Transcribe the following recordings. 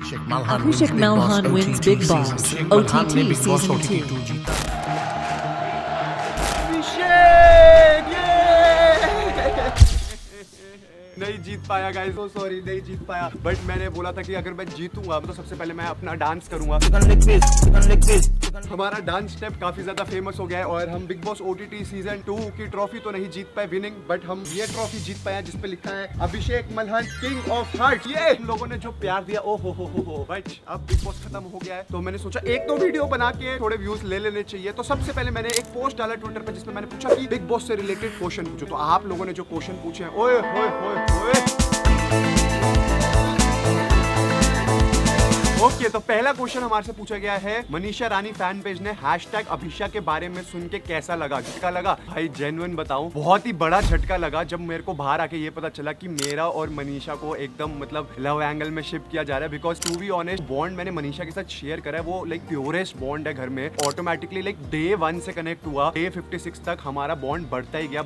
Abhishek Malhan wins Big Boss OTT Season 2. नहीं जीत पाया guys, so sorry, नहीं जीत पाया। बट मैंने बोला था कि अगर मैं जीतूंगा तो सबसे पहले मैं अपना डांस करूंगा। हमारा डांस स्टेप काफी ज्यादा फेमस हो गया है और हम बिग बॉस ओटीटी सीजन 2 की ट्रॉफी तो नहीं जीत पाए विनिंग, बट हम ये ट्रॉफी जीत पाए जिसपे लिखा है अभिषेक मल्हन किंग ऑफ हार्ट। ये हम लोगों ने जो प्यार दिया, ओ हो। बट अब बिग बॉस खत्म हो गया है तो मैंने सोचा एक दो वीडियो बना के थोड़े व्यूज ले लेने चाहिए। तो सबसे पहले मैंने एक पोस्ट डाला ट्विटर पर जिसमें मैंने पूछा कि बिग बॉस से रिलेटेड क्वेश्चन पूछो। तो आप लोगों ने जो क्वेश्चन पूछे हैं, ओए ओके, तो पहला क्वेश्चन हमारे से पूछा गया है, मनीषा रानी फैन पेज ने हैशटैग अभिषा के बारे में सुन के कैसा लगा? झटका लगा? भाई जेन्युइन बताऊं, बहुत ही बड़ा झटका लगा जब मेरे को बाहर आके ये पता चला कि मेरा और मनीषा को एकदम मतलब लव एंगल में शिप किया जा रहा है। Because to be honest, bond मैंने मनीषा के साथ शेयर करा है, वो लाइक प्योरेस्ट बॉन्ड है घर में। ऑटोमेटिकली लाइक डे 1 से कनेक्ट हुआ, डे 56 तक हमारा बॉन्ड बढ़ता ही गया।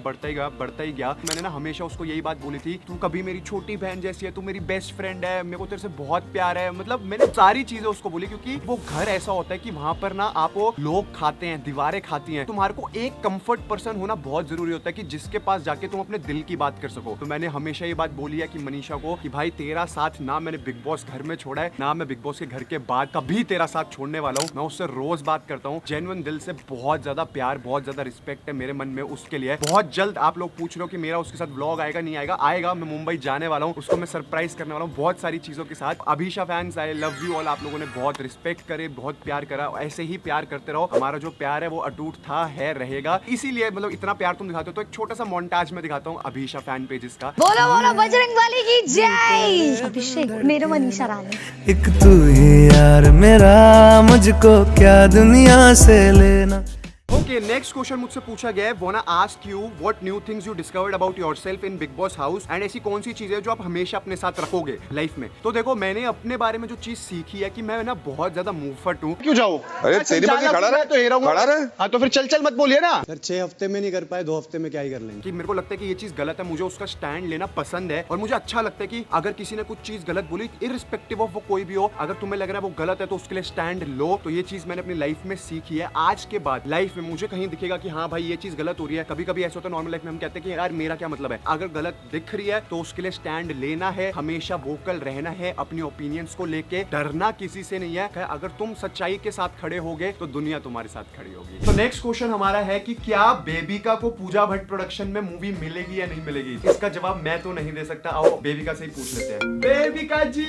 मैंने ना हमेशा उसको यही बात बोली थी, तू कभी मेरी छोटी बहन जैसी है, तू मेरी बेस्ट फ्रेंड है, मेरे को तेरे से बहुत प्यार है। मतलब मैंने सारी चीजें उसको बोली, क्योंकि वो घर ऐसा होता है कि वहां पर ना आपको लोग खाते हैं, दीवारें खाती हैं। तुम्हारे को एक कंफर्ट पर्सन होना बहुत जरूरी होता है कि जिसके पास जाके तुम अपने दिल की बात कर सको। तो मैंने हमेशा ये बात बोली है कि मनीषा को कि भाई तेरा साथ ना मैंने बिग बॉस घर में छोड़ा है, ना मैं बिग बॉस के घर के बाद कभी तेरा साथ छोड़ने वाला हूँ। मैं उससे रोज बात करता हूँ, जेन्युइन दिल से बहुत ज्यादा प्यार, बहुत ज्यादा रिस्पेक्ट है मेरे मन में उसके लिए। बहुत जल्द आप लोग पूछ रहे हो कि मेरा उसके साथ व्लॉग आएगा नहीं आएगा? आएगा। मैं मुंबई जाने वाला हूँ, उसको मैं सरप्राइज करने वाला हूँ बहुत सारी चीजों के साथ। Abhisha fans, I love you all. आप लोगों ने बहुत रिस्पेक्ट करे, बहुत प्यार करा, ऐसे ही प्यार करते रहो। हमारा जो प्यार है वो अटूट था, है, रहेगा। इसीलिए मतलब इतना प्यार तुम दिखाते हो। तो एक छोटा सा मोन्टाज में दिखाता हूँ अभिषा फैन पेजेस का। बोलो बजरंगबली की जय। अभिषेक मेरे मनीषा रानी, एक तू ही यार मेरा, मुझको क्या दुनिया से लेना। ओके, नेक्स्ट क्वेश्चन मुझसे पूछा गया है, वांना ask you what new things you discovered about yourself in big boss house, and ऐसी कौन सी चीजें जो आप हमेशा अपने साथ रखोगे लाइफ में? तो देखो, मैंने अपने बारे में जो चीज सीखी है कि मैं ना बहुत ज्यादा मूवफट हूँ। क्यों जाऊँ? अरे तेरी मर्जी, खड़ा रहे तो हेरा हूँ। खड़ा रहे। हाँ तो फिर चल मत बोलिए ना। सर 6 हफ्ते में नहीं कर पाए, 2 हफ्ते में क्या ही कर लेंगे। कि मेरे को लगता है कि ये चीज गलत है, मुझे उसका स्टैंड लेना पसंद है और मुझे अच्छा लगता है कि अगर किसी ने कुछ चीज गलत बोली, इररिस्पेक्टिव ऑफ वो कोई भी हो, अगर तुम्हें लग रहा है वो गलत है तो उसके लिए स्टैंड लो। तो ये चीज मैंने अपनी लाइफ में सीखी है। आज के बाद लाइफ में मुझे कहीं दिखेगा कि हाँ भाई ये चीज गलत हो रही है, कभी कभी ऐसा होता है नॉर्मल लाइफ में हम कहते हैं कि यार मेरा क्या मतलब है, अगर गलत दिख रही है तो उसके लिए स्टैंड लेना है, हमेशा वोकल रहना है, अपनी ओपिनियंस को लेके डरना किसी से नहीं है। अगर तुम सच्चाई के साथ खड़े होगे तो दुनिया तुम्हारे साथ खड़ी होगी। तो नेक्स्ट क्वेश्चन हमारा है कि क्या बेबिका को पूजा भट्ट प्रोडक्शन में मूवी मिलेगी या नहीं मिलेगी? इसका जवाब मैं तो नहीं दे सकता, आओ बेबिका से ही पूछ लेते हैं। बेबिका जी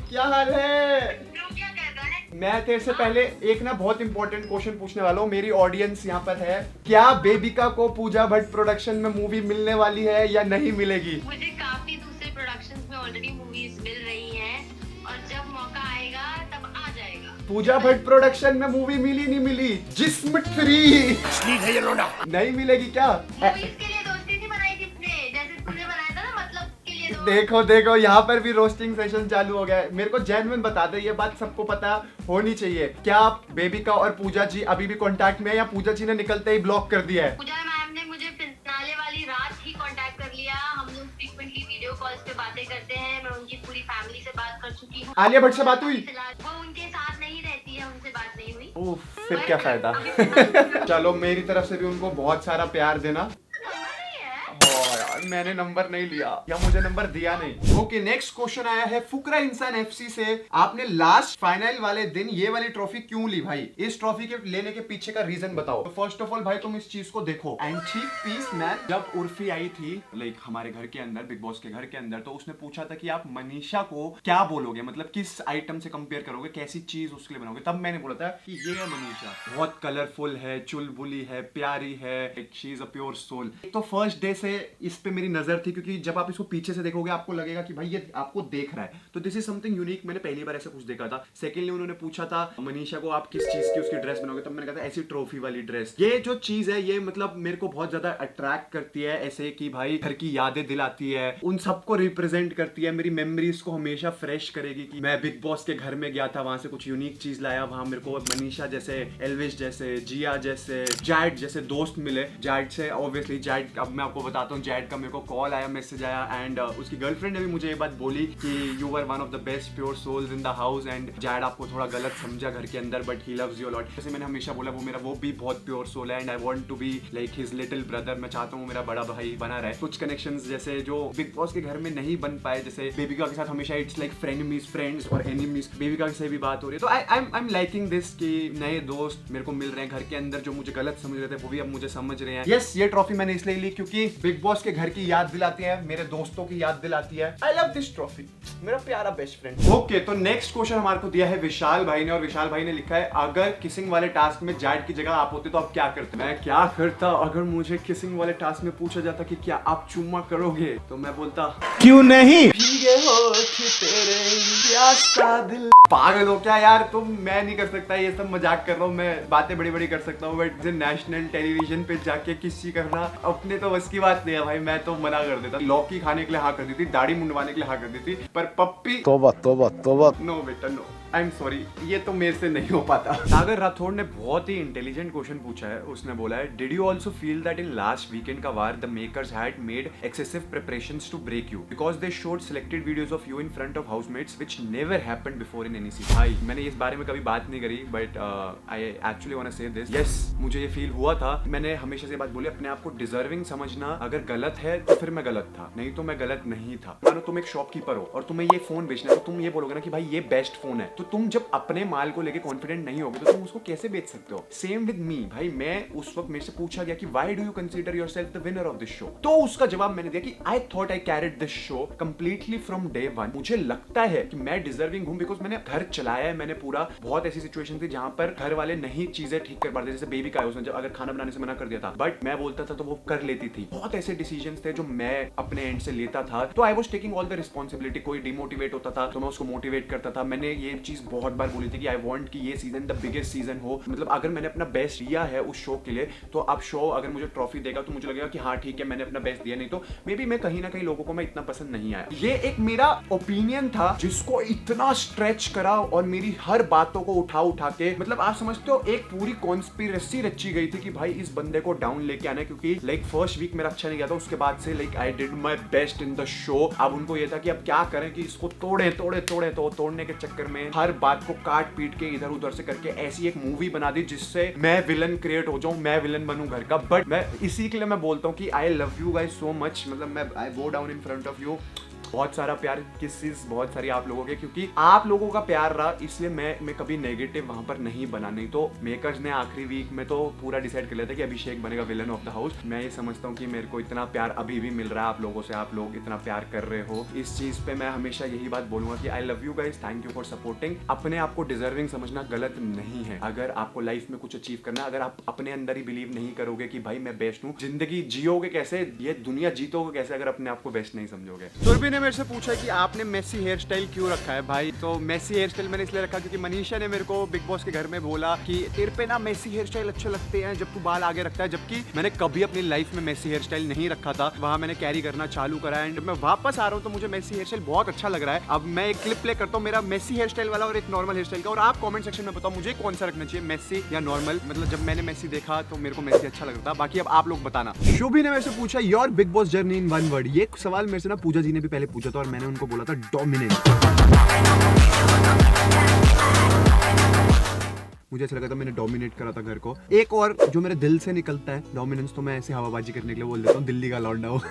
क्या हाल है? मैं तेरे से पहले एक ना बहुत इंपॉर्टेंट क्वेश्चन पूछने वाला हूँ, मेरी ऑडियंस यहाँ पर है। क्या बेबिका को पूजा भट्ट प्रोडक्शन में मूवी मिलने वाली है या नहीं मिलेगी? मुझे काफी दूसरे प्रोडक्शंस में ऑलरेडी मूवीज मिल रही हैं और जब मौका आएगा तब आ जाएगा। पूजा भट्ट प्रोडक्शन में मूवी मिली नहीं मिली? जिस्म 3 नहीं मिलेगी क्या? मूवीज के लिए दोस्ती नहीं बनाई जिसने, जैसे तूने बनाया था ना, मतलब के लिए देखो यहाँ पर भी रोस्टिंग सेशन चालू हो गया है। मेरे को जेन्युइन बता दे, ये बात सबको पता होनी चाहिए। क्या बेबिका और पूजा जी अभी भी कांटेक्ट में है या पूजा जी ने निकलते ही ब्लॉक कर दिया है? पूजा मैम ने मुझे फिनाले वाली रात ही कांटेक्ट कर लिया। हम लोग फ्रीक्वेंटली वीडियो कॉल्स पे बातें करते हैं। मैं उनकी पूरी फैमिली से बात कर चुकी हूँ। आलिया भट्ट से बात हुई? वो उनके साथ नहीं रहती है, उनसे बात नहीं हुई। ओह, फिर क्या फायदा। चलो मेरी तरफ से भी उनको बहुत सारा प्यार देना। मैंने नंबर नहीं लिया या मुझे नंबर दिया नहीं। ओके, नेक्स्ट क्वेश्चन आया है फुकरा इंसान एफसी से, आपने लास्ट फाइनल वाले दिन ये वाली ट्रॉफी क्यों ली भाई? इस ट्रॉफी के लेने के पीछे का रीजन बताओ। फर्स्ट ऑफ ऑल भाई तुम इस चीज को देखो, एंटीक पीस मैन जब उर्फी आई थी लाइक हमारे घर के अंदर, बिग बॉस के घर के अंदर, तो उसने पूछा था कि आप मनीषा को क्या बोलोगे, मतलब किस आइटम से कंपेयर करोगे, कैसी चीज उसके लिए बनाओगे? तब मैंने बोला था कि ये है मनीषा, बहुत कलरफुल है, चुलबुली है, प्यारी है, she is a pure soul. तो फर्स्ट डे से इस पे मेरी नजर थी, क्योंकि जब आप इसको पीछे से देखोगे आपको लगेगा कि भाई ये आपको देख रहा है। तो दिस इज समथिंग यूनिक, मैंने पहली बार ऐसा कुछ देखा था। सेकेंडली उन्होंने पूछा था मनीषा को आप किस चीज की उसकी ड्रेस बनाओगे, तब मैंने कहा था ऐसी ट्रॉफी वाली ड्रेस। ये जो चीज है ये मतलब मेरे को बहुत ज्यादा अट्रैक्ट करती है, ऐसे कि भाई घर की यादें दिलाती है, उन सबको रिप्रेजेंट करती है, मेरी मेमोरीज को हमेशा फ्रेश करेगी कि मैं बिग बॉस के घर में गया था, वहां से कुछ यूनिक चीज लाया, वहां मेरे को मनीषा जैसे, एल्विश जैसे, जिया जैसे, जैड जैसे दोस्त मिले। जैड से ऑब्वियसली, जैड अब मैं आपको बताता हूँ, जैड का मेरे को कॉल आया, मैसेज आया एंड उसकी गर्लफ्रेंड ने भी मुझे ये बात बोली कि you were one of the best pure souls in the house and Jad आपको थोड़ा गलत समझा घर के अंदर but he loves you lot. जैसे मैंने हमेशा बोला वो भी बहुत प्योर सोल है and I want to be like his little brother. मैं चाहता हूँ मेरा बड़ा भाई बना रहे। कुछ कनेक्शंस जैसे जो बिग बॉस के घर में नहीं बन पाए, जैसे बेबिका के साथ हमेशा इट्स लाइक फ्रेंडमीज फ्रेंड्स और एनिमीज, बेबिका से भी बात हो रही है तो आई एम लाइकिंग दिस कि नए दोस्त मेरे को मिल रहे हैं घर के अंदर। जो मुझे गलत समझ रहे थे वो भी अब मुझे समझ रहे हैं। यस, ये ट्रॉफी मैंने इसलिए ली क्योंकि बिग बॉस के घर की याद दिलाती है, मेरे दोस्तों की याद दिलाती है। आई लव दिस ट्रॉफी, मेरा प्यारा बेस्ट फ्रेंड। ओके, तो नेक्स्ट क्वेश्चन हमारे को दिया है विशाल भाई ने और विशाल भाई ने लिखा है अगर किसिंग वाले टास्क में जैड की जगह आप होते तो आप क्या करते? मैं क्या करता अगर मुझे किसिंग वाले टास्क में पूछा जाता कि क्या आप चुम्मा करोगे तो मैं बोलता क्यों नहीं? भीगे होठ तेरे प्यासा दिल। पागल हो क्या यार तुम? मैं नहीं कर सकता ये सब, मजाक कर रहा हूँ मैं, बातें बड़ी बड़ी कर सकता हूँ बट नेशनल टेलीविजन पे जाके किसी करना अपने तो बस की बात नहीं है भाई। मैं तो मना कर देता, लौकी खाने के लिए हाँ कर दी थी, दाढ़ी मुंडवाने के लिए हाँ कर दी थी, पर पप्पी तोबा तोबा तोबा। नो बेटा नो, आई एम सॉरी, ये तो मेरे से नहीं हो पाता। सागर राठौड़ ने बहुत ही इंटेलिजेंट क्वेश्चन पूछा है। उसने बोला है did you also feel that in last weekend का वार the makers had made excessive preparations to break you because they showed selected videos of you in front of housemates which never happened before in any season. भाई मैंने इस बारे में कभी बात नहीं करी but I actually want to say this. Yes, मुझे ये फील हुआ था। मैंने हमेशा से बात बोली अपने आप को डिजर्विंग समझना। अगर गलत है तो फिर मैं गलत था, नहीं तो मैं गलत नहीं था। मानो तुम एक शॉपकीपर हो और तुम्हें ये फोन बेचना है तो तुम ये बोलोगे ना कि भाई ये बेस्ट फोन है, तो तुम जब अपने माल को लेके कॉन्फिडेंट नहीं होगे तो तुम उसको कैसे बेच सकते हो? सेम विद मी भाई, मैं उस वक्त मेरे से पूछा गया कि why do you consider yourself the winner of this show, तो उसका जवाब मैंने दिया कि I thought I carried this show completely from day one. मुझे लगता है कि मैं डिजर्विंग हूं बिकॉज मैंने घर चलाया है, मैंने पूरा। बहुत ऐसी सिचुएशन थी जहां पर घर वाले नहीं चीजें ठीक कर पाते, जैसे बेबी का है, उसने जब अगर खाना बनाने से मना कर दिया था बट मैं बोलता था तो वो कर लेती थी। बहुत ऐसे डिसीजंस थे जो मैं अपने एंड से लेता था, तो I was taking all the responsibility. कोई डिमोटिवेट होता था तो मैं उसको मोटिवेट करता था। मैंने ये चीज बहुत बार बोली थी कि आई वांट कि ये सीजन द बिगेस्ट सीजन हो, मतलब अगर मैंने अपना बेस्ट दिया है उस शो के लिए तो अब शो अगर मुझे ट्रॉफी देगा तो मुझे लगेगा कि हाँ ठीक है मैंने अपना बेस्ट दिया, नहीं तो मे बी मैं कहीं ना कहीं लोगों को मैं इतना पसंद नहीं आया। ये एक मेरा ओपिनियन था जिसको इतना स्ट्रेच करा और मेरी हर बातों को उठा के, मतलब आप समझते हो एक पूरी कॉन्स्पिरेसी रची गई थी कि भाई इस बंदे को डाउन लेके आना है, क्योंकि लाइक फर्स्ट वीक मेरा अच्छा नहीं गया था, उसके बाद से like I did my best in the show. अब उनको ये था कि अब क्या करें कि इसको तोड़े तो तोड़ने के चक्कर में हर बात को काट पीट के इधर उधर से करके ऐसी एक मूवी बना दी जिससे मैं विलन क्रिएट हो जाऊं, मैं विलन बनूं घर का। बट मैं इसी के लिए मैं बोलता हूं कि I love you guys so much, मतलब मैं I go down in front of you. बहुत सारा प्यार, किसेस बहुत सारी आप लोगों के, क्योंकि आप लोगों का प्यार रहा इसलिए मैं कभी नेगेटिव वहां पर नहीं बना। नहीं तो मेकर्स ने आखिरी वीक में तो पूरा डिसाइड कर लिया था कि अभिषेक बनेगा विलन ऑफ द हाउस। मैं ये समझता हूँ कि मेरे को इतना प्यार अभी भी मिल रहा है आप लोगों से, आप लोग इतना प्यार कर रहे हो। इस चीज पे मैं हमेशा यही बात बोलूंगा कि I love you guys, thank you for supporting. अपने आप को डिजर्विंग समझना गलत नहीं है। अगर आपको लाइफ में कुछ अचीव करना है, अगर आप अपने अंदर ही बिलीव नहीं करोगे कि भाई मैं बेस्ट हूँ, जिंदगी जियोगे कैसे, ये दुनिया जीतोगे कैसे अगर अपने आप को बेस्ट नहीं समझोगे। सुरभि ने मेरे से पूछा कि आपने मेसी हेयर स्टाइल क्यों रखा है भाई? तो मेसी हेयर स्टाइल मैंने इसलिए रखा क्योंकि मनीषा ने मेरे को बिग बॉस के घर में बोला कि तेरे पे ना मेसी हेयर स्टाइल अच्छे लगते हैं जब तू बाल आगे रखता है, जबकि मैंने कभी अपनी लाइफ में मेसी हेयर स्टाइल नहीं रखा था। वहां मैंने कैरी करना चालू करा एंड मैं वापस आ रहा हूँ तो मुझे मेसी हेयर स्टाइल बहुत अच्छा लग रहा है। अब मैं एक क्लिप प्ले करता हूँ मेरा मेसी हेयर स्टाइल वाला और एक नॉर्मल हेयर स्टाइल का, और आप कमेंट सेक्शन में बताओ मुझे कौन सा रखना चाहिए, मेसी या नॉर्मल। मतलब जब मैंने मेसी देखा तो मेरे को मेसी अच्छा लग रहा था, बाकी अब आप लोग बताना। शुभी ने मेरे से पूछा your big boss journey in one word. ये सवाल मेरे से ना पूजा जी ने भी पहले पूछा था और मैंने उनको बोला था डोमिनेंट। मुझे ऐसा लगा था मैंने डोमिनेट करा था घर को। एक और जो मेरे दिल से निकलता है डोमिनेंस, तो मैं ऐसे हवाबाजी करने के लिए बोल देता हूँ दिल्ली का लौंडा हो।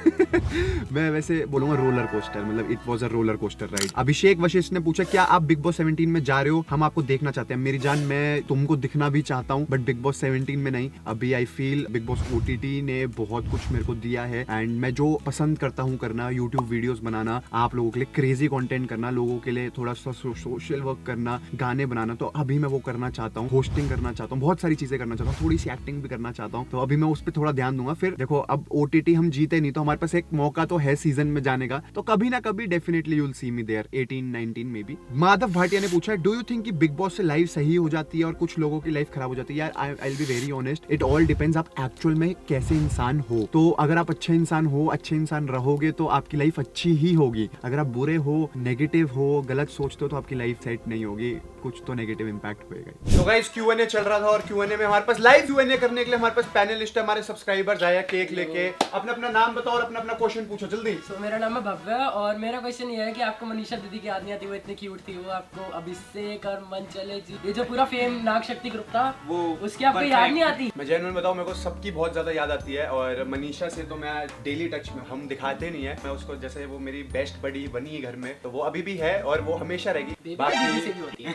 मैं वैसे बोलूंगा रोलर कोस्टर, मतलब it was a roller coaster ride. Abhishek Vashishtha ने पूछा क्या आप बिग बॉस 17 में जा रहे हो? हम आपको देखना चाहते हैं मेरी जान, मैं तुमको दिखना भी चाहता हूँ बट बिग बॉस 17 में नहीं। अभी I feel big boss OTT ने बहुत कुछ मेरे को दिया है एंड मैं जो पसंद करता हूँ करना, यूट्यूब वीडियोस बनाना, आप लोगों के लिए क्रेजी कंटेंट करना, लोगों के लिए थोड़ा सा सोशल वर्क करना, गाने बनाना, तो अभी मैं वो करना चाहता हूँ। होस्टिंग करना चाहता हूँ, बहुत सारी चीजें करना चाहता हूँ, थोड़ी सी एक्टिंग भी करना चाहता हूँ, तो अभी मैं उस पर थोड़ा ध्यान दूंगा। फिर देखो अब OTT हम जीते नहीं तो हमारे पास एक मौका तो है सीजन में जाने का, तो कभी ना कभी definitely you will see me there 18-19 में भी। माधव भाटिया ने पूछा डू यू थिंक कि बिग बॉस से लाइफ सही हो जाती है और कुछ लोगों की लाइफ खराब हो जाती है? यार I will be very honest, it all depends आप एक्चुअल में कैसे इंसान हो। तो अगर आप अच्छे इंसान हो, अच्छे इंसान रहोगे तो आपकी लाइफ अच्छी ही होगी। अगर आप बुरे हो, नेगेटिव हो, गलत सोचते हो तो आपकी लाइफ सेट नहीं होगी, कुछ तो नेगेटिव इंपैक्ट होएगा। तो गाइस गाइस Q&A चल रहा था और Q&A में हमारे पास लाइव Q&A करने के लिए हमारे पास पैनलिस्ट है, हमारे सब्सक्राइबर्स आया केक लेके। अपना अपना नाम बताओ और अपना अपना क्वेश्चन पूछो जल्दी। तो मेरा नाम है भव्य और मेरा क्वेश्चन ये है कि आपको मनीषा दीदी की याद नहीं आती? वो इतनी क्यूट थी, वो आपको अभिषेक और मनचले जी, ये जो पूरा फेम नाग शक्ति ग्रुप था, वो उसकी आपको याद नहीं आती? मैं जेन्युइन बताऊं, मेरे को सबकी बहुत ज्यादा याद आती है और मनीषा से तो मैं डेली टच में, हम दिखाते नहीं है, मैं उसको जैसे वो मेरी बेस्ट बडी बनी है घर में, तो वो अभी भी है और वो हमेशा रहेगी। बेबी का दीदी से भी होती है।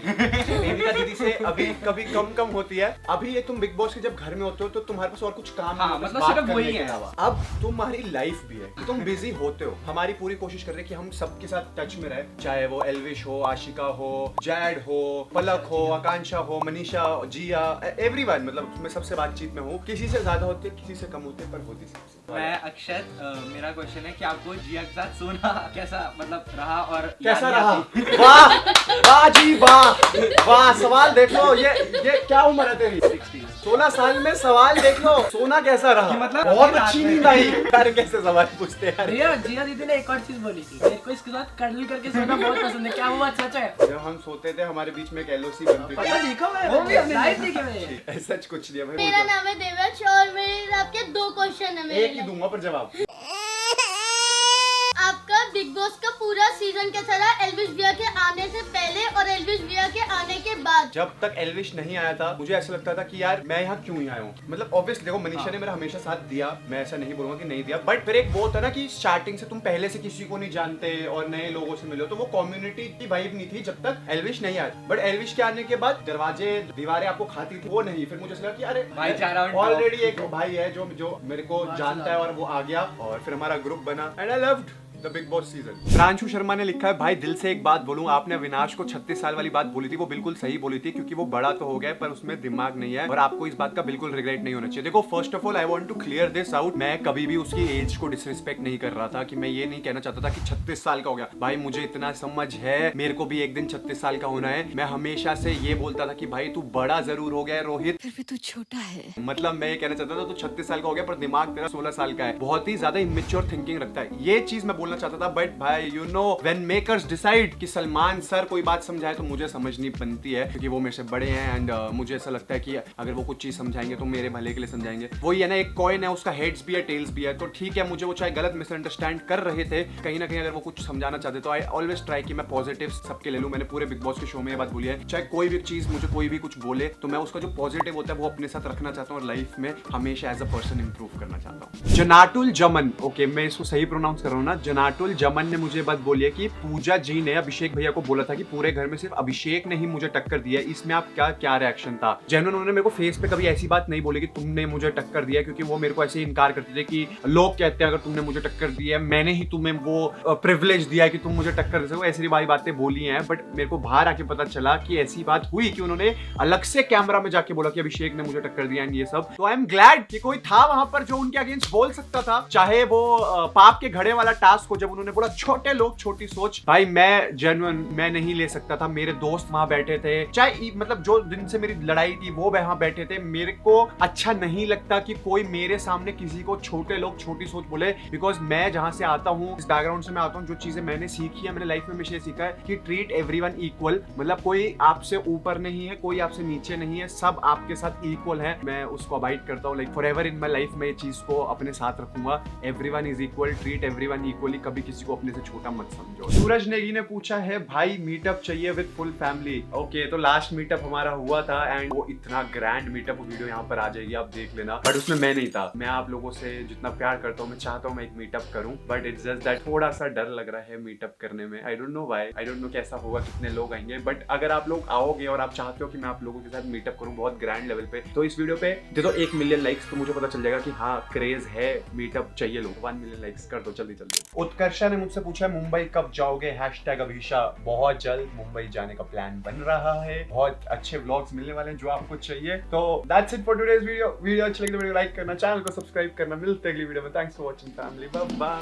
बेबी का दीदी से अभी कभी कम होती है। अभी ये तुम बिग बॉस के जब घर में होते हो तो तुम्हारे पास और कुछ काम नहीं होता, मतलब बात सिर्फ करने वही के है। अलावा। अब तुम्हारी लाइफ भी है, तुम बिजी होते हो। हमारी पूरी कोशिश कर रहे हैं कि हम सबके साथ टच में रहे, चाहे वो एल्विश हो, आशिका हो, जैड हो, पलक हो, आकांक्षा हो, मनीषा, जिया, एवरीवन, मतलब उसमें सबसे बातचीत में हूँ। किसी से ज्यादा होते, किसी से कम होते, पर होती सबसे। मैं अक्षत, मेरा क्वेश्चन है कि आपको जिया के साथ सोना कैसा मतलब रहा और कैसा याद रहा? नहीं आती? वाह वाह जी वाह वाह, सवाल देख लो। ये क्या उम्र है तेरी? 16 साल में सवाल देख लो, सोना कैसा रहा? कि मतलब बहुत अभी अच्छी रात में- नींद आई। यार कैसे सवाल पूछते हैं यार? भैया जिया दीदी ने एक और चीज बोली थी, मेरे को इसके साथ कर्ल करके सोना बहुत पसंद है, क्या वो बात सच है? जब हम सोते थे हमारे बीच में एक LOC बनती पता थी। देखा मैं, वो भी हमने लाइव देखी मैंने। सच कुछ नहीं है भाई। मेरा नाम है देवज और मेरे आपके 2 क्वेश्चन है मेरे एक ही लिए। दूंगा पर जवाब। आपका बिग बॉस का पूरा सीजन कैसा रहा, एल्विश भैया के आने से पहले और एल्विश भैया के आने के बाद? जब तक एल्विश नहीं आया था मुझे ऐसा लगता था कि यार मैं यहाँ क्यों ही आया हूँ। मतलब ऑब्वियसली देखो, मनीषा ने मेरा हमेशा साथ दिया, मैं ऐसा नहीं बोलूंगा कि नहीं दिया, बट फिर एक वो होता ना कि स्टार्टिंग से तुम पहले से किसी को नहीं जानते और नए लोगों से मिलो, तो वो कम्युनिटी की वाइब नहीं थी जब तक एल्विश नहीं आया। बट एल्विश के आने के बाद दरवाजे दीवारें आपको खाती थी, वो नहीं। फिर मुझे लगा कि अरे भाईचारा ऑलरेडी एक भाई है जो मेरे को जानता है और वो आ गया और फिर हमारा ग्रुप बना and I loved the big boss season. Pranshu Sharma ने लिखा है, भाई दिल से एक बात बोलूं, आपने अविनाश को 36 साल वाली बात बोली थी, वो बिल्कुल सही बोली थी, क्योंकि वो बड़ा तो हो गया है पर उसमें दिमाग नहीं है और आपको इस बात का बिल्कुल रिग्रेट नहीं होना चाहिए। देखो, first of all I want to clear this out, मैं कभी भी उसकी एज को डिसरिस्पेक्ट नहीं कर रहा था, कि मैं ये नहीं कहना चाहता था कि 36 साल का हो गया। भाई मुझे इतना समझ है, मेरे को भी एक दिन 36 साल का होना है। मैं हमेशा से ये बोलता था कि भाई तू बड़ा जरूर हो गया है रोहित, फिर भी तू छोटा है। मतलब मैं ये कहना चाहता था तू 36 साल का हो गया पर दिमाग तेरा 16 साल का है। बहुत ही ज्यादा इमेच्योर थिंकिंग रखता है, ये चीज मैं बोलना चाहता था। बट भाई you know when makers decide कि सलमान सर कोई बात समझाए तो मुझे समझनी बनती है, क्योंकि वो मेरे से बड़े हैं एंड मुझे ऐसा लगता है कि अगर वो कुछ चीज समझाएंगे तो मेरे भले के लिए समझाएंगे। वही है ना, एक कॉइन है, उसका हेड्स भी है टेल्स भी है, तो ठीक है, मुझे वो चाहे गलत मिसअंडरस्टैंड कर रहे थे, कहीं ना कहीं अगर वो कुछ समझाना चाहते तो आई ऑलवेज ट्राई कि मैं पॉजिटिव सबके ले लूं। मैंने पूरे बिग बॉस के शो में ये बात बोली है, चाहे कोई भी चीज मुझे कोई भी कुछ बोले तो मैं उसका जो पॉजिटिव होता है वो अपने साथ रखना चाहता हूँ और लाइफ में हमेशा एज अ पर्सन इंप्रूव करना चाहता हूँ। जनाटुल जमन, ओके मैं इसको सही प्रोनाउंस कर रहा हूँ ना, जनाटुल जमन ने मुझे बात बोली है कि पूजा जी ने अभिषेक भैया को बोला था कि पूरे घर में सिर्फ अभिषेक ने ही मुझे टक्कर दिया है, इसमें आप क्या रिएक्शन था? जेन्युइन उन्होंने मेरे को फेस पे कभी ऐसी बात नहीं बोली कि तुमने मुझे टक्कर दिया, क्योंकि वो मेरे को ऐसे इनकार करते थे कि लोग कहते हैं अगर तुमने मुझे टक्कर दी है, मैंने ही तुम्हें वो प्रिविलेज दिया है कि तुम मुझे टक्कर दे सको, ऐसी वाली बातें बोली हैं। बट मेरे को बाहर आके पता चला कि ऐसी बात हुई कि उन्होंने अलग से कैमरा में जाके बोला कि अभिषेक ने मुझे टक्कर दिया एंड ये सब। तो आई एम ग्लैड कि कोई था वहां पर जो उनके अगेंस्ट बोल सकता था, चाहे वो पाप के घड़े वाला टास्क हो, जब उन्होंने बोला छोटे लोग छोटी सोच। भाई मैं जेन्युइन मैं नहीं ले सकता था, मेरे दोस्त वहां बैठे थे, चाहे मतलब जो दिन से मेरी लड़ाई थी वो वहां बैठे थे। मेरे को अच्छा नहीं लगता कि कोई मेरे सामने किसी को छोटे लोग छोटी सोच बोले, बिकॉज मैं जहां से आता हूँ, इस बैकग्राउंड से मैं आता हूँ, जो चीजें मैंने सीखी है, मैंने लाइफ में हमेशा सीखा है कि ट्रीट एवरीवन इक्वल, मतलब कोई आपसे ऊपर नहीं है, कोई आपसे नीचे नहीं है, सब आपके साथ इक्वल है। मैं उसको अवॉइड करता हूँ, like forever in my life में ये चीज को अपने साथ रखूंगा। Everyone is equal, treat everyone equally, कभी किसी को अपने से छोटा मत समझो। सूरज नेगी ने पूछा है, भाई मीटअप चाहिए विद फुल फैमिली। ओके, तो लास्ट मीटअप हमारा हुआ था एंड वो इतना ग्रैंड मीटअप, वीडियो यहाँ पर आ जाएगी, आप देख लेना। बट उसमें मैं नहीं था। मैं आप लोगों से जितना प्यार करता हूँ, मैं चाहता हूँ मैं एक मीटअप करूँ, बट इट्स जस्ट दैट थोड़ा सा डर लग रहा है मीटअप करने में। I don't know why, I don't know कैसा होगा, कितने लोग आएंगे। बट अगर आप लोग आओगे और आप चाहते हो कि मैं आप लोगों के साथ मीटअप करूँ बहुत ग्रैंड लेवल पे, तो इस वीडियो पे दे दो 1 मिलियन लाइक्स, तो मुझे पता चल जाएगा कि हाँ क्रेज है, मीटअप चाहिए लोग। 1 मिलियन लाइक्स कर दो जल्दी जल्दी। उत्कर्षा ने मुझसे पूछा, मुंबई कब जाओगे? #अभिषा, बहुत जल्द मुंबई जाने का प्लान बन रहा है, बहुत अच्छे व्लॉग्स मिलने वाले हैं जो आपको चाहिए। तो that's it for today's video अच्छी लगी तो वीडियो लाइक करना, चैनल को सब्सक्राइब करना। मिलते हैं अगली वीडियो में। Thanks for watching family, bye bye.